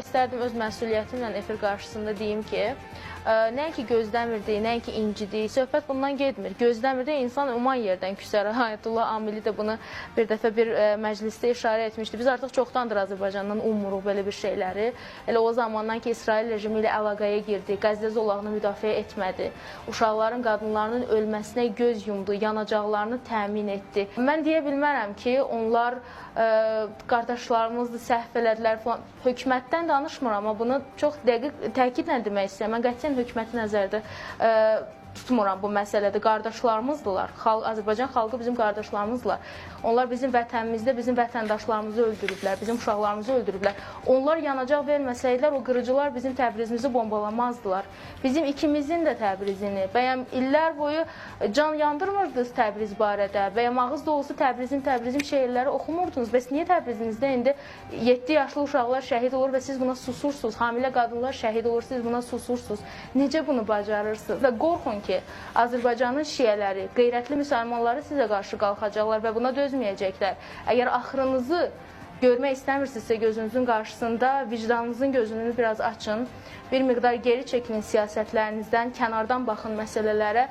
istərdim öz məsuliyyətimlə efir qarşısında deyim ki, nəinki gözləmirdik, nəinki incidik, söhbət bundan getmir. Gözləmirdik, insan uman yerdən küsər. Ayətullah Amili də bunu bir dəfə bir məclisdə işarə etmişdi. Biz artıq çoxdandır Azərbaycandan ummuruq belə bir şeyləri. Elə o zamandan ki, İsrail rejimi ilə əlaqəyə girdi, Qəzdə zolağını müdafiə etmədi, uşaqların, qadınlarının ölməsinə göz yumdu, yanacaqlarını təmin etdi. Mən deyə bilmərəm ki, onlar qardaşlarımızdır, səhv elədilər falan. Hökumətdən danışmıram, amma bunu çox dəqiq təkidlə demək istəyirəm. Mən qətiyyən hökuməti nəzərdə tutmuram bu məsələdə. Qardaşlarımızdılar. Azərbaycan xalqı bizim qardaşlarımızdılar. Onlar bizim vətənimizdə bizim vətəndaşlarımızı öldürüblər, bizim uşaqlarımızı öldürüblər. Onlar yanacaq verməsəydilər, o qırıcılar bizim Təbrizimizi bombalamazdılar. Bizim ikimizin də Təbrizini, bəyəm illər boyu can yandırmırdınız Təbriz barədə, bəyəm ağız dolusu Təbrizim şeirləri oxumurdunuz. Bəs niyə Təbrizinizdə indi 7 yaşlı uşaqlar şəhid olur və siz buna susursunuz? Hamilə qadınlar şəhid olur, siz buna susursunuz. Necə bunu bacarırsınız? Və qorxun ki, Azərbaycanın şiələri, qeyrətli müsəlmanları sizə qarşı qalxacaqlar və buna dözməyəcəklər. Əgər axırınızı görmək istəmirsinizsə gözünüzün qarşısında vicdanınızın gözünü biraz açın, bir miqdar geri çəkilin siyasətlərinizdən, kənardan baxın məsələlərə.